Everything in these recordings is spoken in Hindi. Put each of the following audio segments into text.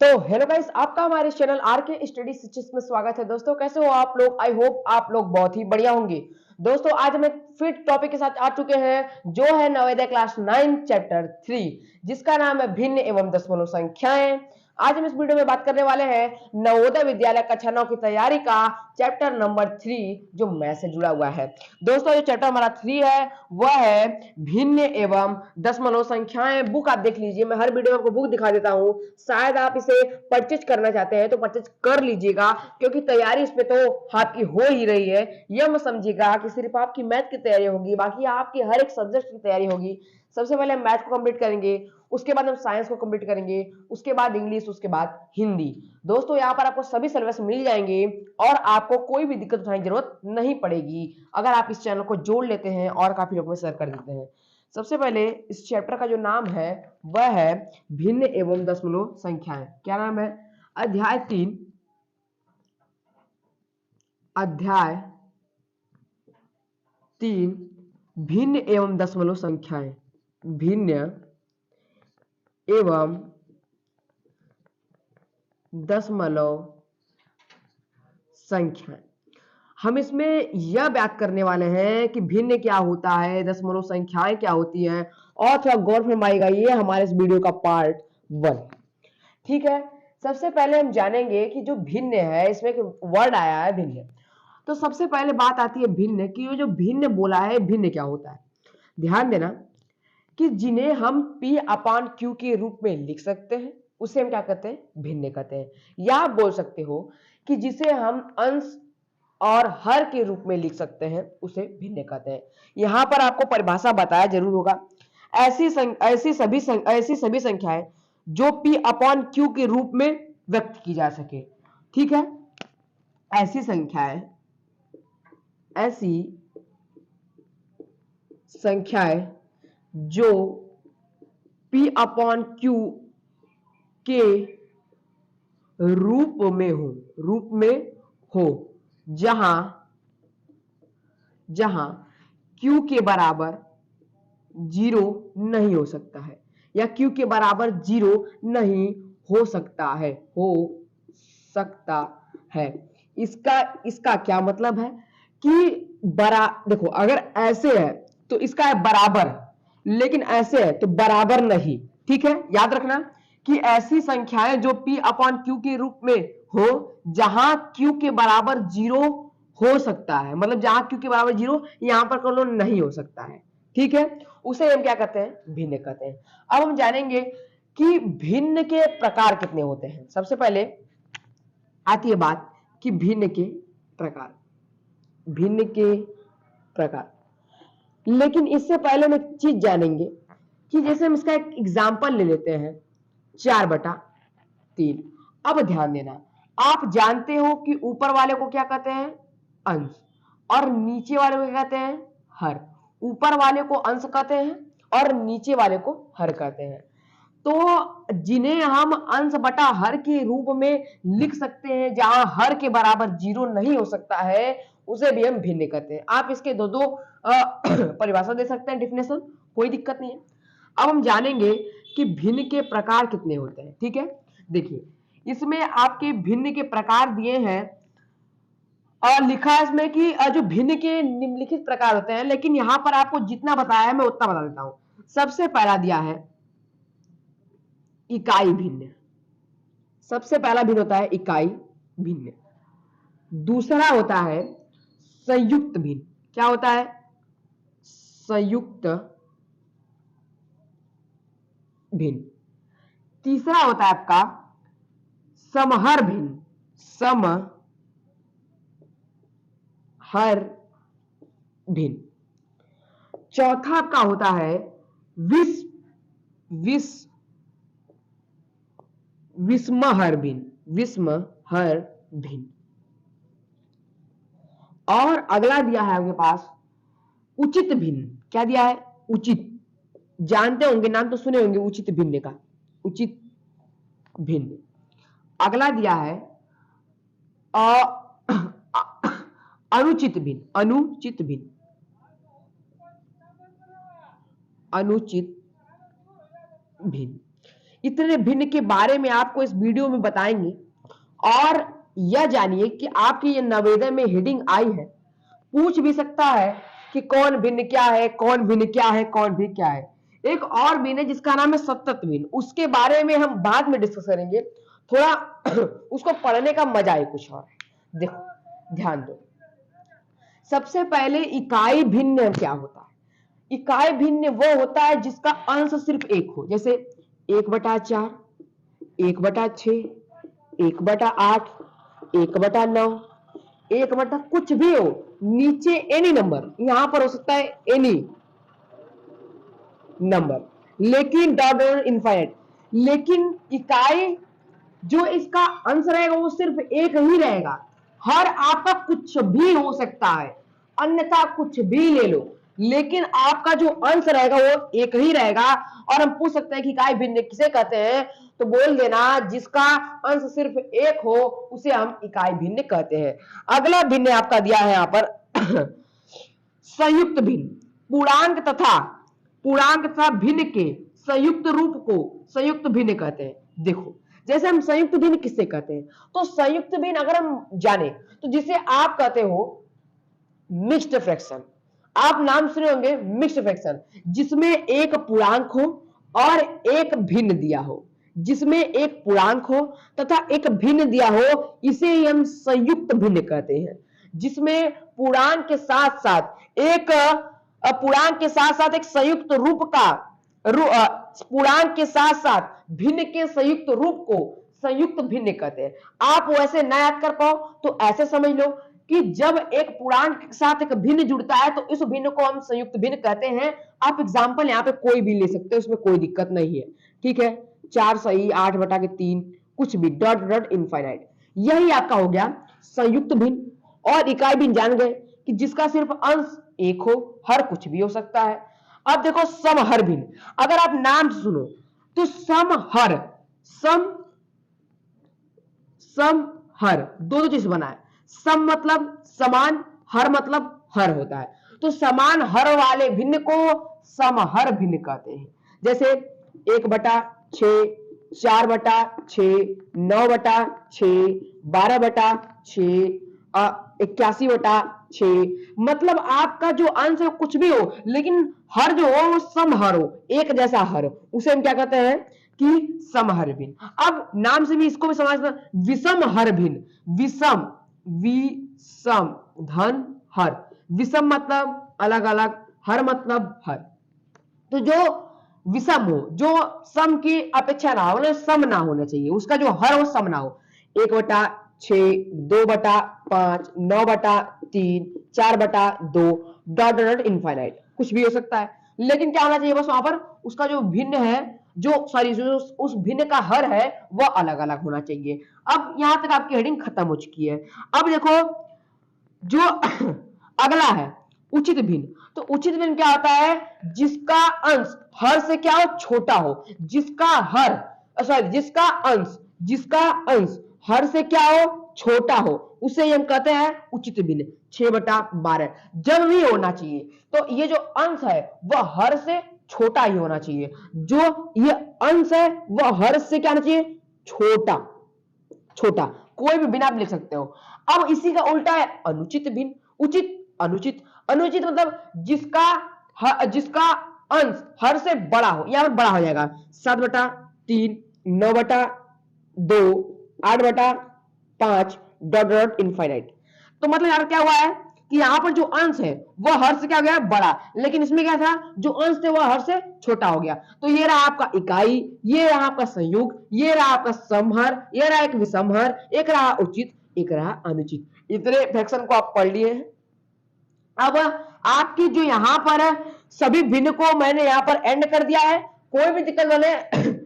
तो हेलो गाइस, आपका हमारे चैनल आर के स्टडी शिक्षित में स्वागत है। दोस्तों कैसे हो आप लोग? आई होप आप लोग बहुत ही बढ़िया होंगे। दोस्तों आज हम एक फिर टॉपिक के साथ आ चुके हैं जो है नवोदय क्लास 9 चैप्टर 3 जिसका नाम है भिन्न एवं दशमलव संख्याएं। आज हम इस वीडियो में बात करने वाले हैं नवोदय विद्यालय कक्षा 9 की तैयारी का चैप्टर नंबर 3 जो मैथ से जुड़ा हुआ है। दोस्तों जो चैप्टर हमारा 3 है वह है भिन्न एवं दशमलव संख्याएं। बुक आप देख लीजिए, मैं हर वीडियो में आपको बुक दिखा देता हूं। शायद आप इसे परचेज करना चाहते हैं तो परचेज कर लीजिएगा, क्योंकि तैयारी इस पे तो आपकी हो ही रही है। यह मत समझिएगा कि सिर्फ आपकी मैथ की तैयारी होगी, बाकी आपकी हर एक सब्जेक्ट की तैयारी होगी। सबसे पहले हम मैथ को कंप्लीट करेंगे, उसके बाद हम साइंस को कंप्लीट करेंगे, उसके बाद इंग्लिश, उसके बाद हिंदी। दोस्तों यहाँ पर आपको सभी सिलेबस मिल जाएंगे और आपको कोई भी दिक्कत उठाने की जरूरत नहीं पड़ेगी अगर आप इस चैनल को जोड़ लेते हैं और काफी लोगों में शेयर कर देते हैं। सबसे पहले इस चैप्टर का जो नाम है वह है भिन्न एवं दशमलव संख्याएं। क्या नाम है? अध्याय 3 भिन्न एवं दशमलव संख्याएं। भिन्न एवं दशमलव संख्याएं। हम इसमें यह बात करने वाले हैं कि भिन्न क्या होता है, दशमलव संख्याएं क्या होती हैं, और थोड़ा गौर फरमाइएगा। ये हमारे इस वीडियो का पार्ट 1, ठीक है। सबसे पहले हम जानेंगे कि जो भिन्न है, इसमें एक वर्ड आया है भिन्न। तो सबसे पहले बात आती है भिन्न की। ये जो भिन्न बोला है, भिन्न क्या होता है? ध्यान देना कि जिन्हें हम P अपान Q के रूप में लिख सकते हैं उसे हम क्या कहते हैं? भिन्न कहते हैं। या आप बोल सकते हो कि जिसे हम अंश और हर के रूप में लिख सकते हैं उसे भिन्न कहते हैं। यहां पर आपको परिभाषा बताया जरूर होगा। ऐसी सभी संख्याएं जो P अपॉन Q के रूप में व्यक्त की जा सके, ठीक है। ऐसी संख्याएं जो P अपॉन Q के रूप में हो जहां Q के बराबर 0 नहीं हो सकता है, या Q के बराबर 0 नहीं हो सकता है। इसका क्या मतलब है कि देखो, अगर ऐसे है तो इसका है बराबर, लेकिन ऐसे है तो बराबर नहीं, ठीक है। याद रखना कि ऐसी संख्याएं जो P अपॉन Q के रूप में हो जहां Q के बराबर 0 हो सकता है, मतलब जहां Q के बराबर 0 यहां पर कर लो नहीं हो सकता है, ठीक है, उसे हम क्या कहते हैं? भिन्न कहते हैं। अब हम जानेंगे कि भिन्न के प्रकार कितने होते हैं। सबसे पहले आती है बात कि भिन्न के प्रकार। लेकिन इससे पहले हम एक चीज जानेंगे कि जैसे हम इसका एक एग्जाम्पल ले लेते हैं 4/3। अब ध्यान देना, आप जानते हो कि ऊपर वाले को क्या कहते हैं? अंश, और नीचे वाले को क्या कहते हैं? हर। ऊपर वाले को अंश कहते हैं और नीचे वाले को हर कहते हैं। तो जिन्हें हम अंश बटा हर के रूप में लिख सकते हैं, जहां हर के बराबर 0 नहीं हो सकता है, उसे भी हम भिन्न कहते हैं। आप इसके दो परिभाषा दे सकते हैं, डिफिनेशन, कोई दिक्कत नहीं है। अब हम जानेंगे कि भिन्न के प्रकार कितने होते हैं, ठीक है। देखिए, इसमें आपके भिन्न के प्रकार दिए हैं और लिखा है इसमें कि जो भिन्न के निम्नलिखित प्रकार होते हैं, लेकिन यहां पर आपको जितना बताया है मैं उतना बता देता हूं। सबसे पहला दिया है इकाई भिन्न। सबसे पहला भिन्न होता है इकाई भिन्न। दूसरा होता है संयुक्त भिन्न। क्या होता है? संयुक्त भिन्न। तीसरा होता है आपका समहर भिन्न। समहर भिन्न। चौथा आपका होता है विषमहर भिन्न। और अगला दिया है आपके पास उचित भिन्न। क्या दिया है? उचित। जानते होंगे, नाम तो सुने होंगे उचित भिन्न का, उचित भिन्न। अगला दिया है अनुचित भिन्न। अनुचित भिन्न। इतने भिन्न के बारे में आपको इस वीडियो में बताएंगे। और यह जानिए कि आपकी ये नवोदय में हेडिंग आई है, पूछ भी सकता है कि कौन भिन्न क्या है, कौन भिन्न क्या है, कौन भी क्या है। एक और भिन्न है जिसका नाम है सतत भिन्न, उसके बारे में हम बाद में डिस्कस करेंगे। थोड़ा उसको पढ़ने का मजा ही कुछ और है। देखो ध्यान दो, सबसे पहले इकाई भिन्न क्या होता है। इकाई भिन्न वो होता है जिसका अंश सिर्फ एक हो, जैसे 1/4, 1/6, 1/8, 1/9, 1 कुछ भी हो, नीचे एनी नंबर, यहां पर हो सकता है एनी नंबर, लेकिन डॉट डॉट इनफाइनाइट। लेकिन इकाई जो इसका अंश रहेगा वो सिर्फ एक ही रहेगा। हर आपका कुछ भी हो सकता है, अन्यथा कुछ भी ले लो, लेकिन आपका जो अंश रहेगा वो एक ही रहेगा। और हम पूछ सकते हैं कि इकाई भिन्न किसे कहते हैं, तो बोल देना जिसका अंश सिर्फ एक हो उसे हम इकाई भिन्न कहते हैं। अगला भिन्न आपका दिया है यहां पर संयुक्त भिन्न। पूर्णांक तथा भिन्न के संयुक्त रूप को संयुक्त भिन्न कहते हैं। देखो जैसे हम संयुक्त भिन्न किससे कहते हैं, तो संयुक्त भिन्न अगर हम जाने तो जिसे आप कहते हो मिक्स्ड फ्रैक्शन। आप नाम सुने होंगे मिक्स्ड फ्रैक्शन, जिसमें एक पूर्णांक हो और एक भिन्न दिया हो, जिसमें एक पूर्णांक हो तथा एक भिन्न दिया हो, इसे ही हम संयुक्त भिन्न कहते हैं। जिसमें पूर्णांक के साथ साथ एक पूर्णांक के साथ साथ एक संयुक्त रूप का पूर्णांक के साथ साथ भिन्न के संयुक्त रूप को संयुक्त भिन्न कहते हैं। आप वैसे ना याद कर पाओ तो ऐसे समझ लो कि जब एक पूर्णांक के साथ एक भिन्न जुड़ता है तो इस भिन्न को हम संयुक्त भिन्न कहते हैं। आप एग्जांपल यहाँ पे कोई भी ले सकते हो, उसमें कोई दिक्कत नहीं है, ठीक है। 4 सही, 8/3, कुछ भी, डॉट डॉट इनफाइनाइट, यही आपका हो गया संयुक्त भिन्न। और इकाई भिन्न जान गए कि जिसका सिर्फ अंश एक हो, हर कुछ भी हो सकता है। अब देखो समहर भिन्न, अगर आप नाम सुनो तो समहर, समहर दो चीज बना है। सम मतलब समान, हर मतलब हर होता है, तो समान हर वाले भिन्न को समहर भिन्न कहते हैं। जैसे 1/6, 4/6, 9/6, 12/6, 81/6, मतलब आपका जो अंश है कुछ भी हो, लेकिन हर जो हो वो समहर हो, एक जैसा हर हो, उसे हम क्या कहते हैं कि समहर भिन्न। अब नाम से भी इसको भी समझना, विषम हर भिन्न। विषम, विषम धन हर, विषम मतलब अलग अलग, हर मतलब हर। तो जो विषम हो, जो सम की अपेक्षा ना हो, सम ना होना चाहिए, उसका जो हर हो सम ना हो। 1/6, 2/5, 9/3, 4/2, डॉट डॉट इनफाइनाइट, कुछ भी हो सकता है, लेकिन क्या होना चाहिए बस वहां पर उसका जो भिन्न है, जो सॉरी जो उस भिन्न का हर है वह अलग अलग होना चाहिए। अब यहां तक आपकी हेडिंग खत्म हो चुकी है। अब देखो जो अगला है उचित भिन्न। तो उचित भिन्न क्या होता है, जिसका अंश हर से क्या हो, छोटा हो, जिसका हर सॉरी जिसका अंश हर से क्या हो, छोटा हो, उसे हम कहते हैं उचित भिन्न। 6/12 जब भी होना चाहिए तो ये जो अंश है वह हर से छोटा ही होना चाहिए। जो ये अंश है वह हर से क्या होना चाहिए, छोटा, छोटा, कोई भी भिन्न आप लिख सकते हो। अब इसी का उल्टा है अनुचित भिन्न। उचित, अनुचित, अनुचित मतलब जिसका अंश हर से बड़ा हो, यहां पर बड़ा हो जाएगा 7/3, 9/2, 8/5, डॉट डॉट इनफाइनाइट। तो मतलब यहां पर क्या हुआ है कि यहां पर जो अंश है वह हर से क्या हो गया, बड़ा, लेकिन इसमें क्या था, जो अंश थे वह हर से छोटा हो गया। तो ये रहा आपका इकाई, ये रहा आपका संयुग, ये रहा आपका समहर, ये रहा एक विषमहर, एक रहा उचित, एक रहा अनुचित। इतने फ्रैक्शन को आप पढ़ लिए हैं। अब आपकी जो यहां पर सभी भिन्न को मैंने यहां पर एंड कर दिया है, कोई भी दिक्कत वाले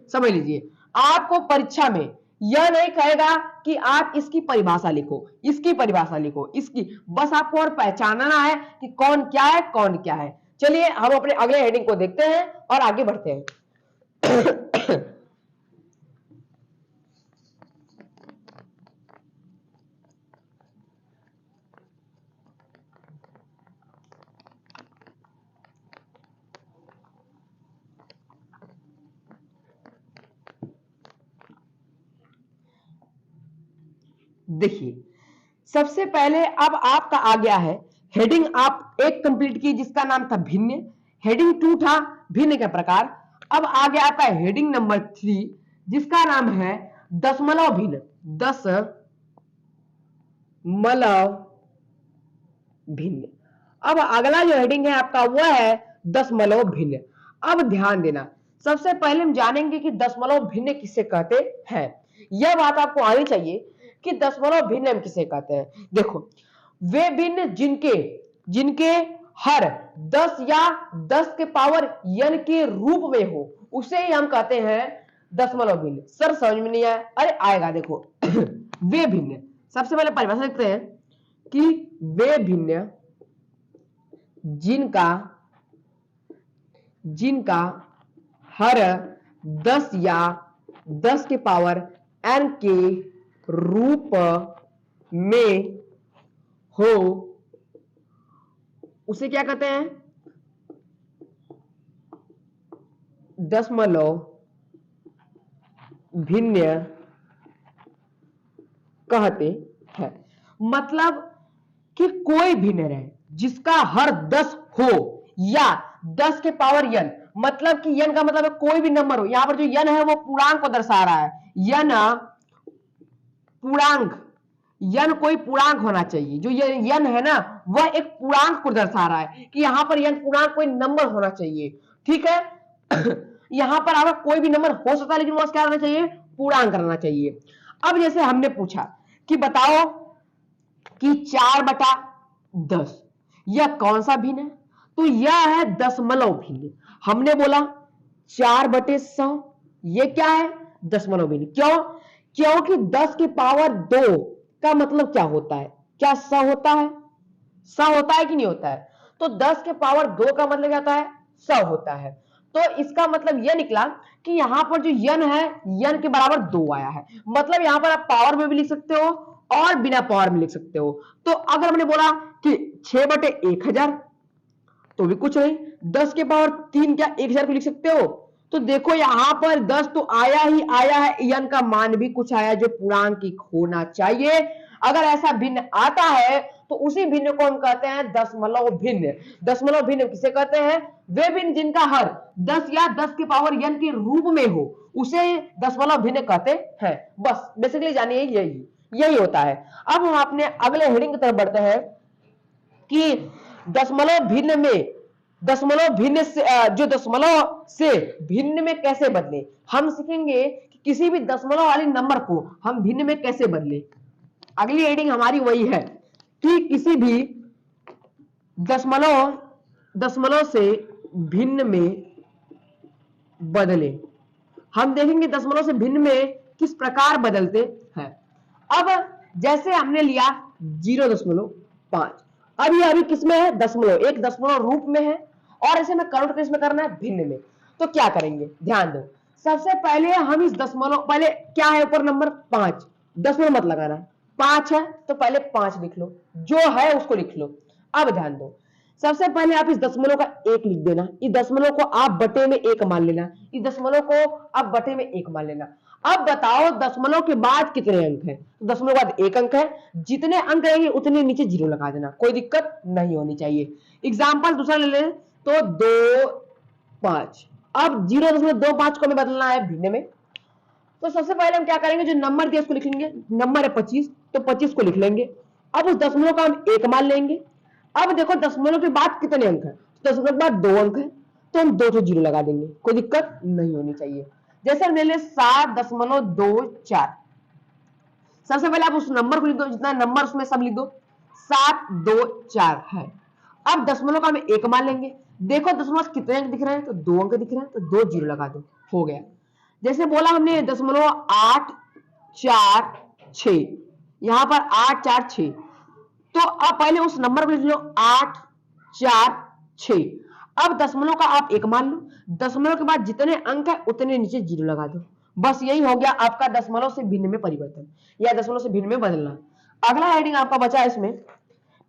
समझ लीजिए। आपको परीक्षा में यह नहीं कहेगा कि आप इसकी परिभाषा लिखो, इसकी परिभाषा लिखो, इसकी, बस आपको और पहचानना है कि कौन क्या है, कौन क्या है। चलिए हम अपने अगले हेडिंग को देखते हैं और आगे बढ़ते हैं। देखिए सबसे पहले अब आपका आ गया है हेडिंग, आप एक कंप्लीट की जिसका नाम था भिन्न, हेडिंग 2 था भिन्न के प्रकार। अब आ गया आपका हेडिंग नंबर 3 जिसका नाम है दशमलव भिन्न, दशमलव भिन्न। अब अगला जो हेडिंग है आपका वो है दशमलव भिन्न। अब ध्यान देना, सबसे पहले हम जानेंगे कि दशमलव भिन्न किसे कहते हैं। यह बात आपको आनी चाहिए कि दशमलव भिन्न हम किसे कहते हैं। देखो वे भिन्न जिनके हर 10 या 10 के पावर n के रूप में हो उसे ही हम कहते हैं दशमलव भिन्न। सर समझ में नहीं आया? अरे आएगा, देखो वे भिन्न, सबसे पहले परिभाषा लिखते हैं कि वे भिन्न जिनका हर 10 या 10 के पावर n के रूप में हो उसे क्या कहते हैं? दशमलव भिन्न कहते हैं। मतलब कि कोई भिन्न रहे जिसका हर 10 हो या 10 के पावर n, मतलब कि n का मतलब है कोई भी नंबर हो। यहां पर जो n है वो पूर्णांक को दर्शा रहा है, n कोई पूर्णांक होना चाहिए। जो ये n है ना वह एक पूर्णांक को दर्शा रहा है कि यहां पर n पूर्णांक कोई नंबर होना चाहिए, ठीक है। यहां पर अगर कोई भी नंबर हो सकता है लेकिन वह क्या रहना चाहिए? पूर्णांक रहना चाहिए। अब जैसे हमने पूछा कि बताओ कि 4/10 यह कौन सा भिन्न है, तो यह है दशमलव भिन्न। हमने बोला 4/100 ये क्या है? दशमलव भिन्न। क्यों? क्योंकि 10 की पावर 2 का मतलब क्या होता है? क्या 100 होता है? 100 होता है कि नहीं होता है? तो 10 के पावर 2 का मतलब क्या होता है? 100 होता है। तो इसका मतलब यह निकला कि यहां पर जो n है n के बराबर 2 आया है। मतलब यहां पर आप पावर में भी लिख सकते हो और बिना पावर में लिख सकते हो। तो अगर हमने बोला कि 6/1000 तो भी कुछ नहीं, 10 के पावर 3 क्या 1000 को लिख सकते हो? तो देखो यहां पर 10 तो आया ही आया है, n का मान भी कुछ आया जो पूर्णांकिक होना चाहिए। अगर ऐसा भिन्न आता है तो उसी भिन्न को हम कहते हैं दशमलव भिन्न। दशमलव भिन्न किसे कहते हैं? वे भिन्न जिनका हर 10 या 10 के पावर n के रूप में हो उसे दशमलव भिन्न कहते हैं। बस बेसिकली जानिए यही होता है। अब हम अपने अगले हेडिंग की तरफ बढ़ते हैं कि दशमलव भिन्न से जो दशमलव से भिन्न में कैसे बदले। हम सीखेंगे कि किसी भी दशमलव वाले नंबर को हम भिन्न में कैसे बदले। अगली हेडिंग हमारी वही है कि किसी भी दशमलव से भिन्न में बदले। हम देखेंगे दशमलव से भिन्न में किस प्रकार बदलते हैं। अब जैसे हमने लिया 0.5, अभी किस में है? दशमलव, एक दशमलव रूप में है और इसे मैं कन्वर्ट किस में करना है? भिन्न में। तो क्या करेंगे? ध्यान दो, सबसे पहले हम इस दशमलव, पहले क्या है ऊपर नंबर 5, दशमलव मत लगाना, 5 है तो पहले 5 लिख लो, जो है उसको लिख लो। अब ध्यान दो, सबसे पहले आप इस दशमलव का 1 लिख देना, इस दशमलव को आप बटे में 1 मान लेना, इस दशमलव को आप बटे में 1 मान लेना। अब बताओ दशमलव के बाद कितने अंक हैं? तो दशमलव के बाद 1 अंक है, जितने अंक रहेंगे उतने नीचे 0 लगा देना, कोई दिक्कत नहीं होनी चाहिए। एग्जाम्पल दूसरा ले लें तो 2.5। अब 0.25 को हमें बदलना है भिन्न में। तो सबसे पहले हम क्या करेंगे, जो नंबर दिया उसको लिख लेंगे। नंबर है 25 तो 25 को लिख लेंगे। अब उस दशमलव का हम 1 मान लेंगे। अब देखो दशमलव के बाद कितने अंक है? दशमलव के बाद 2 अंक है तो हम 2 0 लगा देंगे, कोई दिक्कत नहीं होनी चाहिए। जैसे हम ले लें 7.24, सबसे पहले आप उस नंबर को लिख दो, जितना नंबर उसमें सब लिख दो, 724 है। अब दशमलव का हम 1 मान लेंगे। देखो दशमलव कितने अंक दिख रहे हैं? तो 2 अंक दिख रहे हैं, तो 2 0 लगा दो, हो गया। जैसे बोला हमने दशमलव 846, यहां पर 846, तो अब पहले उस नंबर को लिख लो 846। अब दशमलव का आप 1 मान लो, दशमलव के बाद जितने अंक है उतने नीचे 0 लगा दो। बस यही हो गया आपका दशमलव से भिन्न में परिवर्तन या दशमलव से भिन्न में बदलना। अगला हेडिंग आपका बचा है इसमें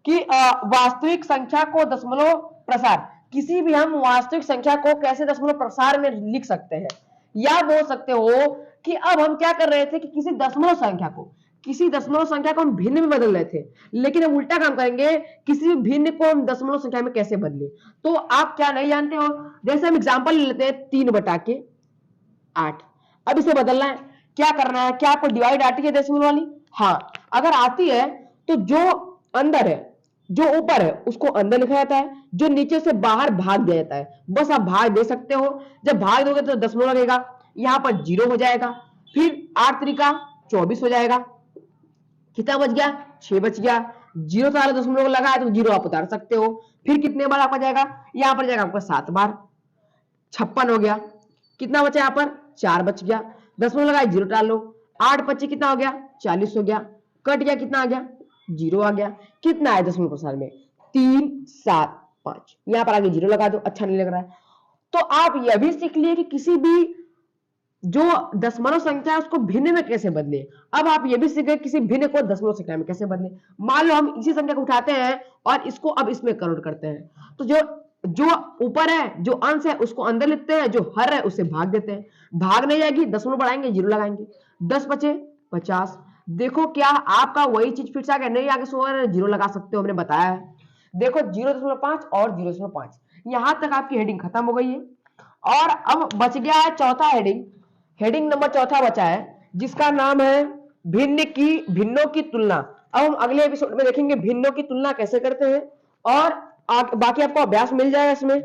कि वास्तविक संख्या को दशमलव प्रसार। किसी भी हम वास्तविक संख्या को कैसे दशमलव प्रसार में लिख सकते हैं, या बोल सकते हो कि अब हम क्या कर रहे थे कि किसी दशमलव संख्या को किसी दशमलव संख्या को हम भिन्न में बदल रहे थे, लेकिन हम उल्टा काम करेंगे, किसी भी भिन्न को हम दशमलव संख्या में कैसे बदले। तो आप क्या नहीं जानते हो, जैसे हम एग्जांपल ले लेते हैं 3/8। अब इसे बदलना है, क्या करना है, क्या आपको डिवाइड आती है डेसिमल वाली? हाँ, अगर आती है तो जो अंदर है, जो ऊपर है उसको अंदर लिखा जाता है, जो नीचे से बाहर भाग दिया जाता है। बस आप भाग दे सकते हो, जब भाग दोगे तो दशमलव लगेगा, यहां पर 0 हो जाएगा, फिर 8 त्रिका 24 हो जाएगा। कितना बच गया? 6 बच गया। 0 से दशमलव लगा है तो 0 आप उतार सकते हो। फिर कितने बार आपका जाएगा? यहां पर जाएगा आपका 7 बार, 56 हो गया। कितना बचा यहाँ पर? 4 बच गया। दशमलव लगाए 0 डाल लो, 8 25 कितना हो गया? 40 हो गया। कट गया, कितना आ गया? 0 आ गया। कितना है दशमलव प्रसार में? 3 7 5। यहां पर आगे 0 लगा दो, अच्छा नहीं लग रहा है। तो आप यह भी सीख लिए कि किसी भी जो दशमलव संख्या है उसको भिन्न में कैसे बदले। अब आप ये भी सीख गए किसी भिन्न को दशमलव संख्या में कैसे बदले। मान लो हम इसी संख्या को उठाते हैं और इसको अब इसमें कन्वर्ट करते हैं, तो जो जो ऊपर है, जो अंश है उसको अंदर लिखते हैं, जो हर है उसे भाग देते हैं। भाग नहीं जाएगी, दशमलव बढ़ाएंगे, 0 लगाएंगे, 10 बचे 50। देखो क्या आपका वही चीज फिर से आ गया? नहीं आगे 0 लगा सकते हो, हमने बताया है। देखो 0.5 और 0.5, यहां तक आपकी हेडिंग खत्म हो गई है। और अब बच गया है चौथा हेडिंग, हेडिंग नंबर चौथा बचा है, जिसका नाम है भिन्नों की तुलना। अब हम अगले एपिसोड में देखेंगे भिन्नों की तुलना कैसे करते हैं, और बाकी आपको अभ्यास मिल जाएगा इसमें।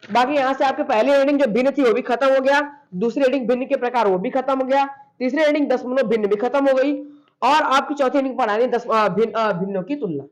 बाकी यहां से आपके पहली हेडिंग जो भिन्न थी वो भी खत्म हो गया, दूसरी हेडिंग भिन्न के प्रकार वो भी खत्म हो गया, तीसरी हेडिंग दशमलव भिन्न भी खत्म हो गई, और आपकी चौथी हेडिंग पढ़ानी भिन्नों की तुलना।